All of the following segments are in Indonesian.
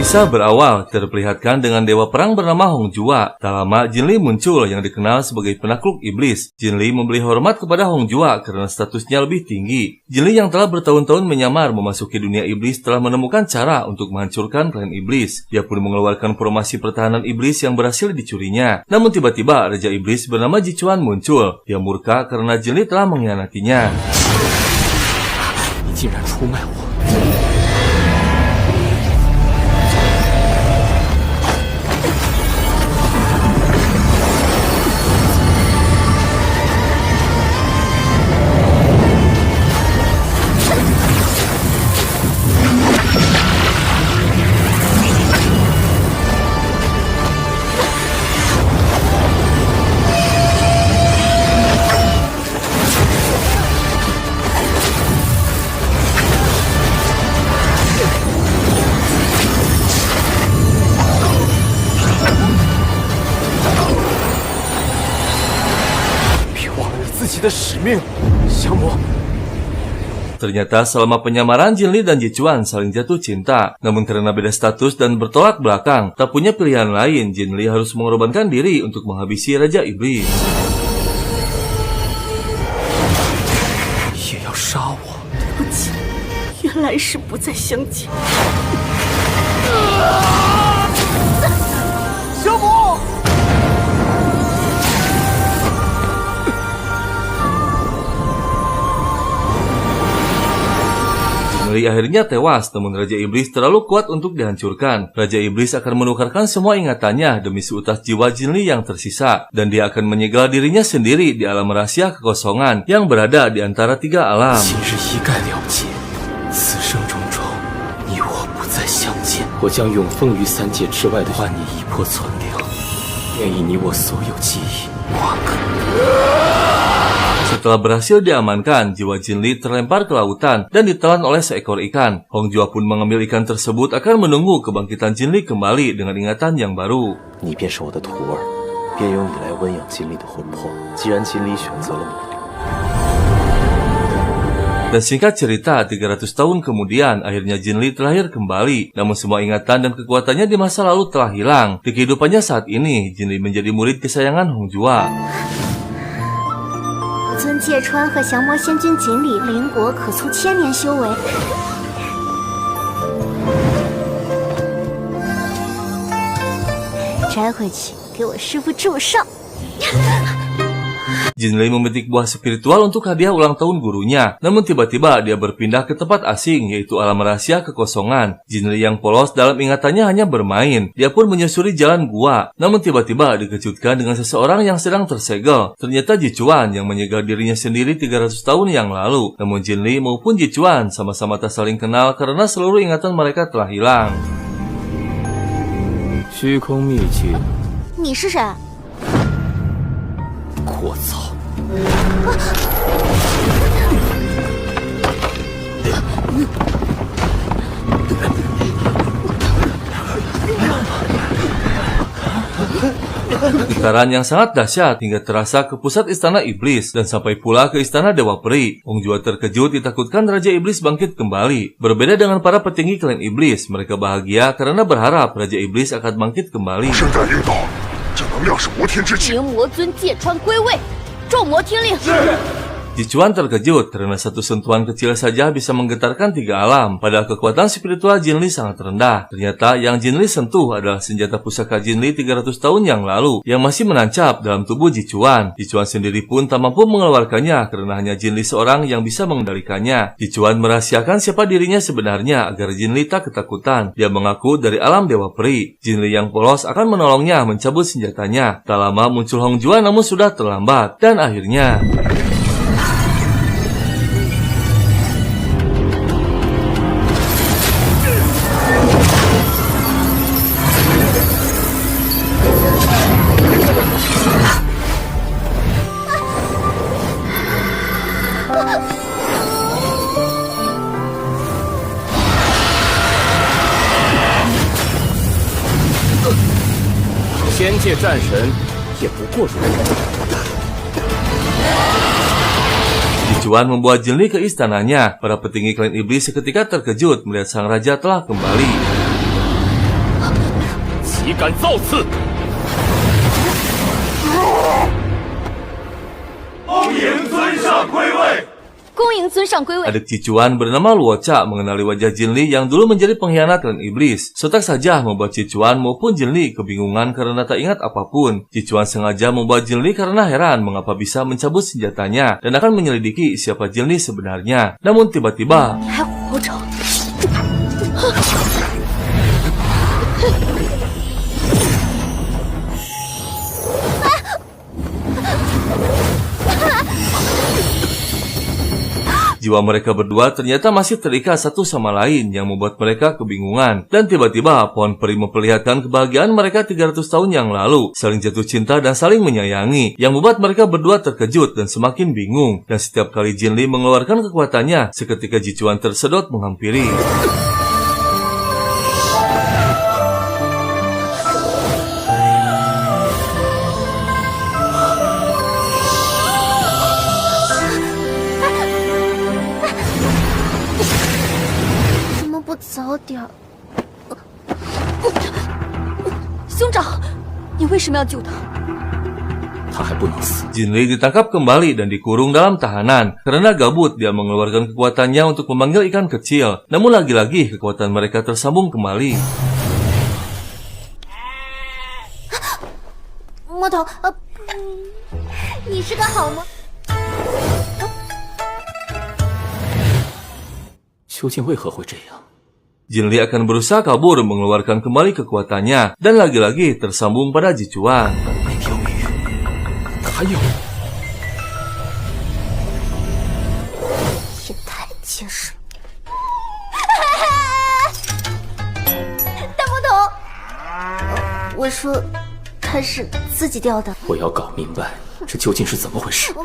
Kisah berawal terperlihatkan dengan dewa perang bernama Hong Jua. Tak lama Jin Li muncul yang dikenal sebagai penakluk iblis. Jin Li memberi hormat kepada Hong Jua karena statusnya lebih tinggi. Jin Li yang telah bertahun-tahun menyamar memasuki dunia iblis telah menemukan cara untuk menghancurkan klan iblis. Dia pun mengeluarkan formasi pertahanan iblis yang berhasil dicurinya. Namun tiba-tiba Raja Iblis bernama Jichuan muncul. Dia murka karena Jin Li telah mengkhianatinya. 你竟然出卖我！ Ternyata selama penyamaran Jin Li dan Jichuan saling jatuh cinta. Namun karena beda status dan bertolak belakang, tak punya pilihan lain, Jin Li harus mengorbankan diri untuk menghabisi Raja Iblis. 也要杀我！对不起，原来是不再相见。小母。 Jin Li akhirnya tewas, namun Raja Iblis terlalu kuat untuk dihancurkan. Raja Iblis akan menukarkan semua ingatannya demi seutas jiwa Jin Li yang tersisa, dan dia akan menyegel dirinya sendiri di alam rahasia kekosongan yang berada di antara tiga alam. 今日一概了结，此生种种，你我不再相见。我将永封于三界之外的万年一魄存留，愿以你我所有记忆化歌。 Setelah berhasil diamankan, jiwa Jin Li terlempar ke lautan dan ditelan oleh seekor ikan. Hong Jua pun mengambil ikan tersebut akan menunggu kebangkitan Jin Li kembali dengan ingatan yang baru. 你便是我的徒儿，便由你来温养金丽的魂魄。既然金丽选择了你， Dan singkat cerita, 300 tahun kemudian, akhirnya Jin Li terlahir kembali. Namun semua ingatan dan kekuatannya di masa lalu telah hilang. Di kehidupannya saat ini, Jin Li menjadi murid kesayangan Hong Jua. 尊芥川和降魔仙君锦鲤，邻国可促1000年修为。摘回去，给我师父祝寿。 Jin Li memetik buah spiritual untuk hadiah ulang tahun gurunya. Namun tiba-tiba dia berpindah ke tempat asing, yaitu alam rahasia kekosongan. Jin Li yang polos dalam ingatannya hanya bermain. Dia pun menyusuri jalan gua. Namun tiba-tiba dikejutkan dengan seseorang yang sedang tersegel. Ternyata Jichuan yang menyegel dirinya sendiri 300 tahun yang lalu. Namun Jin Li maupun Jichuan sama-sama tak saling kenal karena seluruh ingatan mereka telah hilang. 虚空秘境， 你是谁？ 卧槽！ Getaran yang sangat dahsyat hingga terasa ke pusat istana iblis dan sampai pula ke istana Dewa Peri. Hong Jua terkejut ditakutkan Raja Iblis bangkit kembali. Berbeda dengan para petinggi klan iblis, mereka bahagia karena berharap Raja Iblis akan bangkit kembali. 圣战应到，这能量是魔天之气。 灵魔尊芥川归位，众魔听令。 Jichuan terkejut karena satu sentuhan kecil saja bisa menggetarkan tiga alam. Padahal kekuatan spiritual Jin Li sangat rendah. Ternyata yang Jin Li sentuh adalah senjata pusaka Jin Li 300 tahun yang lalu yang masih menancap dalam tubuh Jichuan. Jichuan sendiri pun tak mampu mengeluarkannya karena hanya Jin Li seorang yang bisa mengendalikannya. Jichuan merahasiakan siapa dirinya sebenarnya agar Jin Li tak ketakutan. Dia mengaku dari alam Dewa Peri. Jin Li yang polos akan menolongnya mencabut senjatanya. Tak lama muncul Hong Jua namun sudah terlambat. Dan akhirnya...《仙界战神》也不过如此。 Jichuan membawa Jin Li ke istananya. Para petinggi klan iblis seketika terkejut melihat sang raja telah kembali. 岂敢造次！恭迎尊上归位。 恭迎尊上归位。 Adik Cicuan bernama Luocha mengenali wajah Jinli yang dulu menjadi pengkhianat klan iblis. Sontak saja membuat Cicuan maupun Jinli kebingungan karena tak ingat apapun. Cicuan sengaja membuat Jinli karena heran mengapa bisa mencabut senjatanya dan akan menyelidiki siapa Jinli sebenarnya. Namun tiba-tiba, 你还活着？ jiwa mereka berdua ternyata masih terikat satu sama lain yang membuat mereka kebingungan. Dan tiba-tiba pohon peri memperlihatkan kebahagiaan mereka 300 tahun yang lalu, saling jatuh cinta dan saling menyayangi, yang membuat mereka berdua terkejut dan semakin bingung. Dan setiap kali Jinli mengeluarkan kekuatannya, seketika Cicuan tersedot menghampiri.兄长，你为什么要救他？ 他还不能死。 Jinli ditangkap kembali dan dikurung dalam tahanan. Karena gabut, dia mengeluarkan kekuatannya untuk memanggil ikan kecil. Namun lagi-lagi kekuatan mereka tersambung kembali. 魔头，你是个好魔。 究竟为何会这样？ Jinli akan berusaha kabur mengeluarkan kembali kekuatannya dan lagi-lagi tersambung pada Cicuan. 那条鱼还有， 也太结实了。大魔头，我说他是自己掉的。我要搞明白这究竟是怎么回事。 魔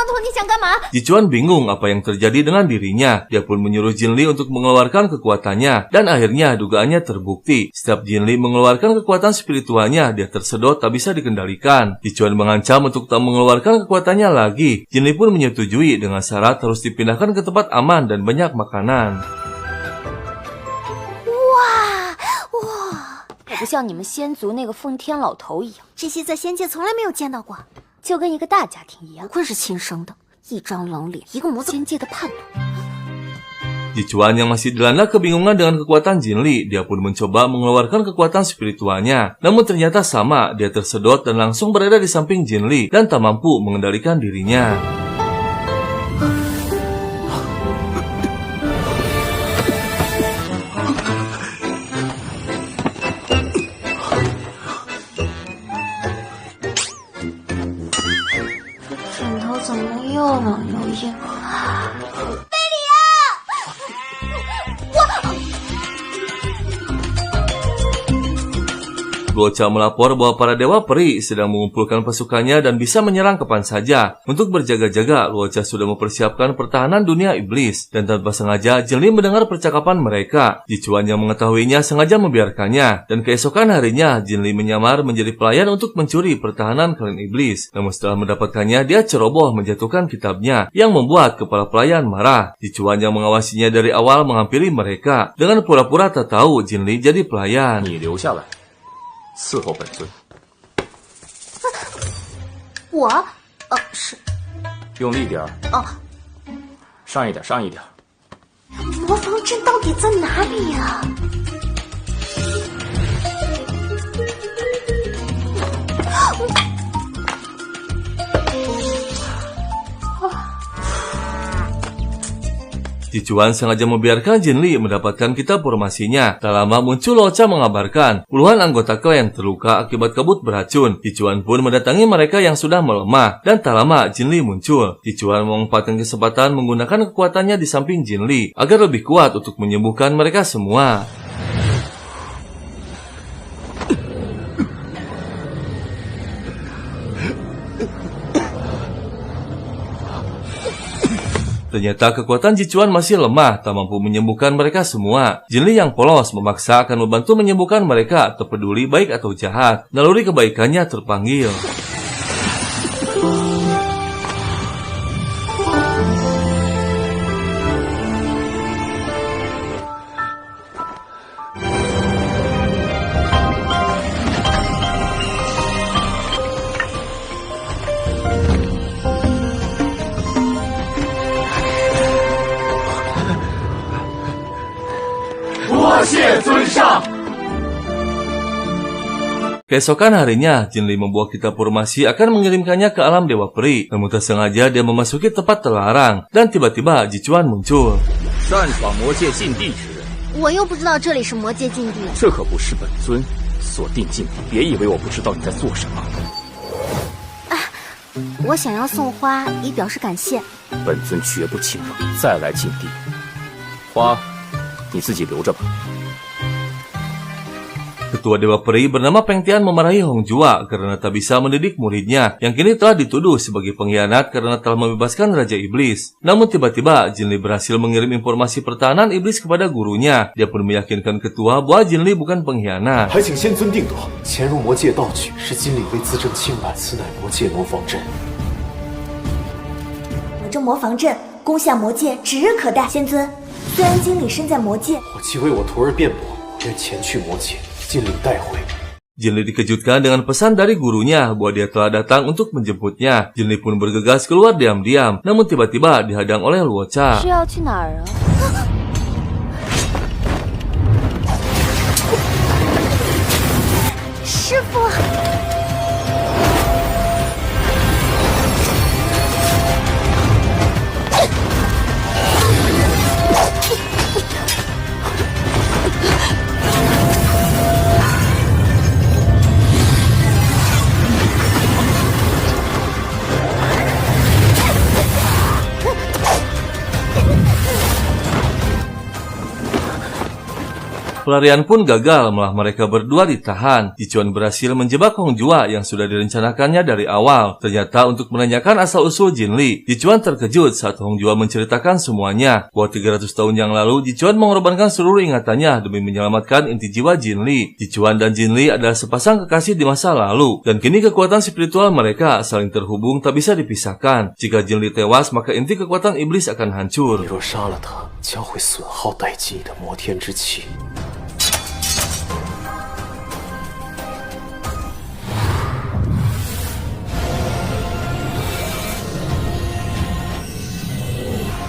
头，你想干嘛？ Cicuan bingung apa yang terjadi dengan dirinya. Dia pun menyuruh Jinli untuk mengeluarkan kekuatannya dan akhirnya dugaannya terbukti. Setiap Jinli mengeluarkan kekuatan spiritualnya, dia tersedot tak bisa dikendalikan. Cicuan mengancam untuk tak mengeluarkan kekuatannya lagi. Jinli pun menyetujui dengan syarat harus dipindahkan ke tempat aman dan banyak makanan. 我不像你们仙族那个奉天老头一样， 这些在仙界从来没有见到过， 就跟一个大家庭一样。 不愧是亲生的，一张冷脸，一个模子。 仙界的叛徒。 Cicuan yang masih dilanda kebingungan dengan kekuatan Jinli, dia pun mencoba mengeluarkan kekuatan spiritualnya. Namun ternyata sama, dia tersedot dan langsung berada di samping Jinli dan tak mampu mengendalikan dirinya. Luocha melapor bahwa para dewa peri sedang mengumpulkan pasukannya dan bisa menyerang kapan saja. Untuk berjaga-jaga, Luocha sudah mempersiapkan pertahanan dunia iblis. Dan tanpa sengaja, Jinli mendengar percakapan mereka. Cicuan yang mengetahuinya sengaja membiarkannya. Dan keesokan harinya, Jinli menyamar menjadi pelayan untuk mencuri pertahanan klan iblis. Namun setelah mendapatkannya, dia ceroboh menjatuhkan kitabnya yang membuat kepala pelayan marah. Cicuan yang mengawasinya dari awal menghampiri mereka dengan pura-pura tak tahu Jinli jadi pelayan. 你留下来，伺候本尊。我，是用力点儿。哦，上一点，上一点。魔方阵到底在哪里呀？ Cicuan sengaja membiarkan Jinli mendapatkan kitab formasinya. Tak lama muncul Luocha mengabarkan puluhan anggota klan yang terluka akibat kabut beracun. Cicuan pun mendatangi mereka yang sudah melemah. Dan tak lama Jinli muncul. Cicuan memanfaatkan kesempatan menggunakan kekuatannya di samping Jinli agar lebih kuat untuk menyembuhkan mereka semua. Ternyata kekuatan Cicuan masih lemah, tak mampu menyembuhkan mereka semua. Jinli yang polos memaksa akan membantu menyembuhkan mereka, tak peduli baik atau jahat. Naluri kebaikannya terpanggil. 多谢尊上。 Keesokan harinya, Jin Li membawa kitab formasi akan mengirimkannya ke alam Dewa Peri. Namun tak sengaja dia memasuki tempat terlarang. Dan tiba-tiba Ji Chuan muncul. 擅闯魔界禁地之人，我又不知道这里是魔界禁地。这可不是本尊锁定禁地，别以为我不知道你在做什么。我想要送花以表示感谢。本尊绝不轻饶你再来禁地。花，你自己留着吧。 Ketua Dewa Peri bernama Peng Tian memarahi Hong Jua karena tak bisa mendidik muridnya yang kini telah dituduh sebagai pengkhianat karena telah membebaskan Raja Iblis. Namun tiba-tiba Jin Li berhasil mengirim informasi pertahanan iblis kepada gurunya. Dia pun meyakinkan ketua bahwa Jin Li bukan pengkhianat. 还请先尊定夺，潜入魔界盗取是金领为自证清白，此乃魔界魔防阵。我这魔防阵攻下魔界指日可待。仙尊，虽然金领身在魔界，我既为我徒儿辩驳，愿前去魔界，金领带回。 Jin Li dikejutkan dengan pesan dari gurunya bahwa dia telah datang untuk menjemputnya. Jin Li pun bergegas keluar diam-diam, namun tiba-tiba dihadang oleh Luo Cha. 是要去哪儿啊？师傅。 Pelarian pun gagal, malah mereka berdua ditahan. Ji Chuan berhasil menjebak Hong Jua yang sudah direncanakannya dari awal. Ternyata untuk menanyakan asal-usul Jin Li, Ji Chuan terkejut saat Hong Jua menceritakan semuanya. Bahwa 300 tahun yang lalu, Ji Chuan mengorbankan seluruh ingatannya demi menyelamatkan inti jiwa Jin Li. Ji Chuan dan Jin Li adalah sepasang kekasih di masa lalu. Dan kini kekuatan spiritual mereka saling terhubung tak bisa dipisahkan. Jika Jin Li tewas, maka inti kekuatan iblis akan hancur. 你若杀了他，将会损耗殆尽你的魔天之气。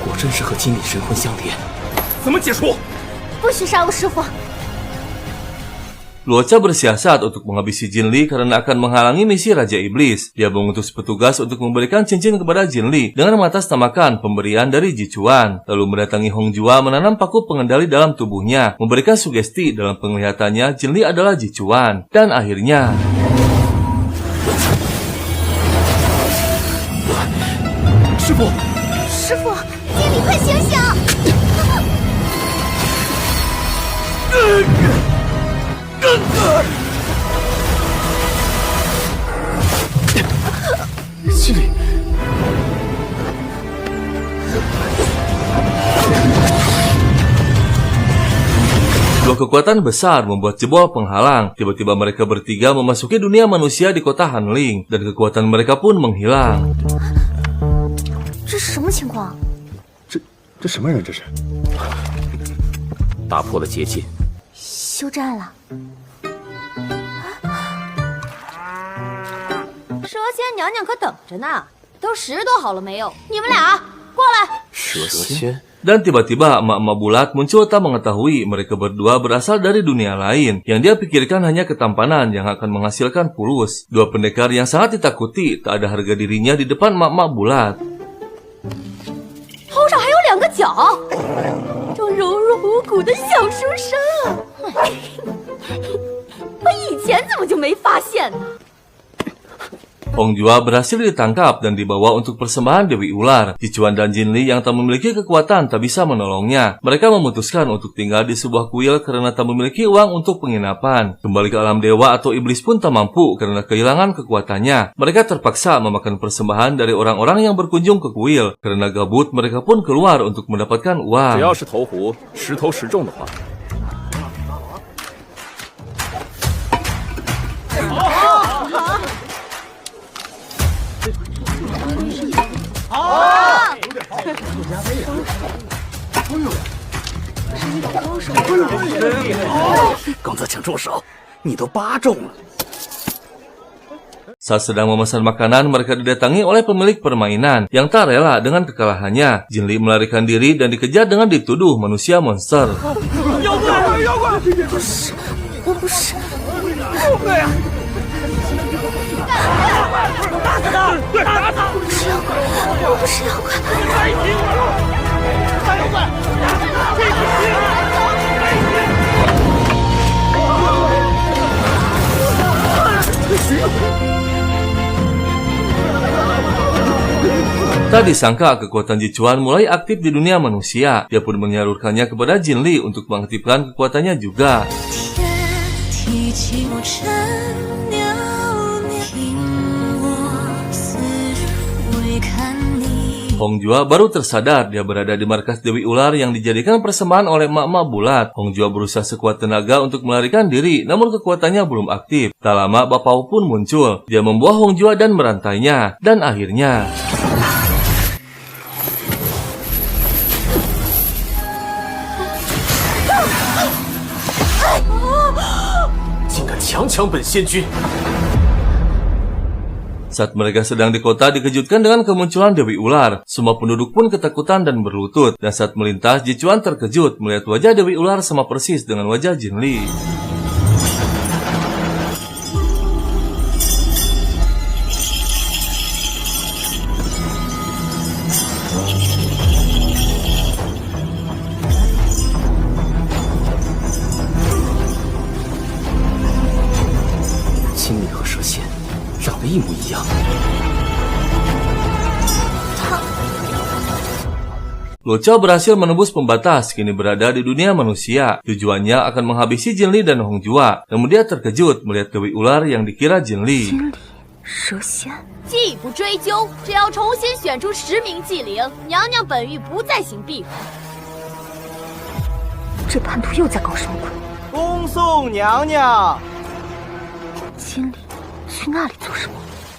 果真是和金领神魂相连，怎么解除？ 不许杀我师傅！ Luo Cha bersiasat untuk menghabisi Jin Li karena akan menghalangi misi Raja Iblis. Dia mengutus petugas untuk memberikan cincin kepada Jin Li dengan mengatasnamakan pemberian dari Ji Chuan. Lalu mendatangi Hong Jua menanam paku pengendali dalam tubuhnya, memberikan sugesti dalam penglihatannya Jin Li adalah Ji Chuan. Dan akhirnya... 师傅，师傅，经理快醒醒！ 经理， Dua kekuatan besar membuat jebol penghalang. Tiba-tiba mereka bertiga memasuki dunia manusia di kota Hanling, dan kekuatan mereka pun menghilang. 这是什么情况？这什么人？这是？ 打破了结界， 休战了。蛇仙娘娘可等着呢，都拾掇好了没有？你们俩过来。蛇仙。 Dan tiba-tiba emak-emak bulat muncul tak mengetahui mereka berdua berasal dari dunia lain. Yang dia pikirkan hanya ketampanan yang akan menghasilkan pulus. Dua pendekar yang sangat ditakuti, tak ada harga dirinya di depan emak-emak bulat. 头上还有2个角，这柔柔无骨的小书生啊！我以前怎么就没发现呢？ Hong Jua berhasil ditangkap dan dibawa untuk persembahan Dewi Ular. Ji Chuan dan Jin Li yang tak memiliki kekuatan tak bisa menolongnya. Mereka memutuskan untuk tinggal di sebuah kuil karena tak memiliki uang untuk penginapan. Kembali ke alam dewa atau iblis pun tak mampu karena kehilangan kekuatannya. Mereka terpaksa memakan persembahan dari orang-orang yang berkunjung ke kuil. Karena gabut, mereka pun keluar untuk mendapatkan 只 uang. 要是投壶石头石中的话， 刚才请住手，你都8中了。Saat sedang memesan makanan, mereka didatangi oleh pemilik permainan yang tak rela dengan kekalahannya. Jinli melarikan diri dan dikejar dengan dituduh manusia monster. 我不是，我不是妖怪。Tak disangka kekuatan Jichuan mulai aktif di dunia manusia. Dia pun menyalurkannya kepada Jinli untuk mengaktifkan kekuatannya juga. Hongjua baru tersadar dia berada di markas Dewi Ular yang dijadikan persembahan oleh emak-emak bulat. Hongjua berusaha sekuat tenaga untuk melarikan diri, namun kekuatannya belum aktif. Tak lama Bapau pun muncul. Dia membuah Hongjua dan merantainya. Dan akhirnya... 竟敢强抢本仙君！ Saat mereka sedang di kota dikejutkan dengan kemunculan Dewi Ular. Semua penduduk pun ketakutan dan berlutut. Dan saat melintas, Jichuan terkejut melihat wajah Dewi Ular sama persis dengan wajah Jinli. Jinli 和蛇仙 长得一模一样。 Lo Chao berhasil menembus pembatas, kini berada di dunia manusia. Tujuannya akan menghabisi Jinli dan Hongjua. Namun dia terkejut melihat Dewi Ular yang dikira Jinli. 蛇仙，既不追究，只要重新选出10名祭灵，娘娘本欲不再行避讳。这叛徒又在搞什么鬼？ 恭送娘娘。 经理去那里做什么？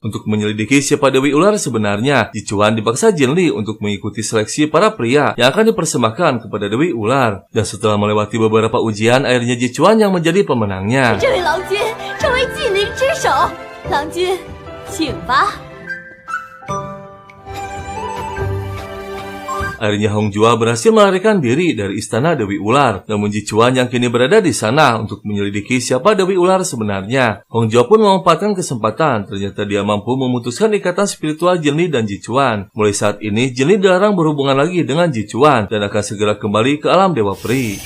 Untuk menyelidiki siapa Dewi Ular sebenarnya, Jichuan dipaksa Jinli untuk mengikuti seleksi para pria yang akan dipersembahkan kepada Dewi Ular. Dan setelah melewati beberapa ujian, akhirnya Jichuan yang menjadi pemenangnya. 这位郎君成为祭灵之首，郎君，请吧。 Akhirnya Hongjua berhasil melarikan diri dari istana Dewi Ular. Namun Jichuan yang kini berada di sana untuk menyelidiki siapa Dewi Ular sebenarnya. Hongjua pun memanfaatkan kesempatan. Ternyata dia mampu memutuskan ikatan spiritual Jinli dan Jichuan. Mulai saat ini, Jinli dilarang berhubungan lagi dengan Jichuan dan akan segera kembali ke alam Dewa Peri.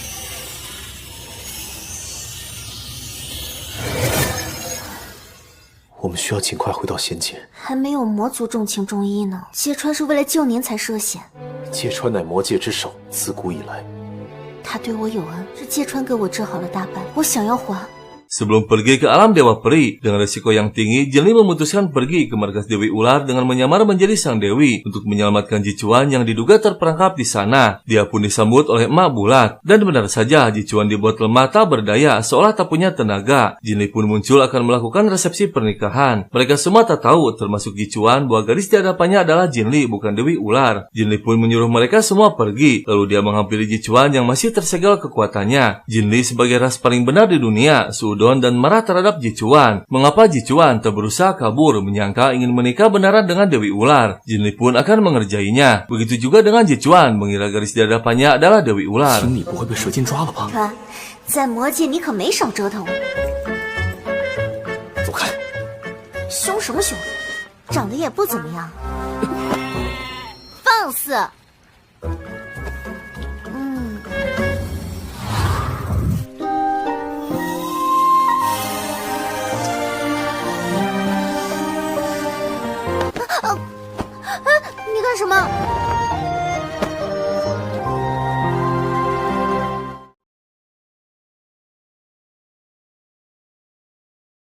我们需要尽快回到仙界。还没有魔族重情重义呢。芥川是为了救您才涉险，芥川乃魔界之首，自古以来。他对我有恩，是芥川给我治好了大半，我想要还。 Sebelum pergi ke alam Dewa Peri, dengan risiko yang tinggi, Jinli memutuskan pergi ke markas Dewi Ular dengan menyamar menjadi sang dewi untuk menyelamatkan Jichuan yang diduga terperangkap di sana. Dia pun disambut oleh emak bulat. Dan benar saja, Jichuan dibuat lemah tak berdaya, seolah tak punya tenaga. Jinli pun muncul akan melakukan resepsi pernikahan. Mereka semua tak tahu, termasuk Jichuan, bahwa gadis di hadapannya adalah Jinli, bukan Dewi Ular. Jinli pun menyuruh mereka semua pergi. Lalu dia menghampiri Jichuan yang masih tersegel kekuatannya. Jinli sebagai ras paling benar di dunia, dan marah terhadap Jichuan. Mengapa Jichuan tak berusaha kabur menyangka ingin menikah benaran dengan Dewi Ular? Jinli pun akan mengerjainya. Begitu juga dengan Jichuan mengira garis di hadapannya adalah Dewi Ular. 经理不会被蛇精抓了吧？川，在魔界你可没少折腾。走开！凶什么凶？长得也不怎么样。放肆！你干什么？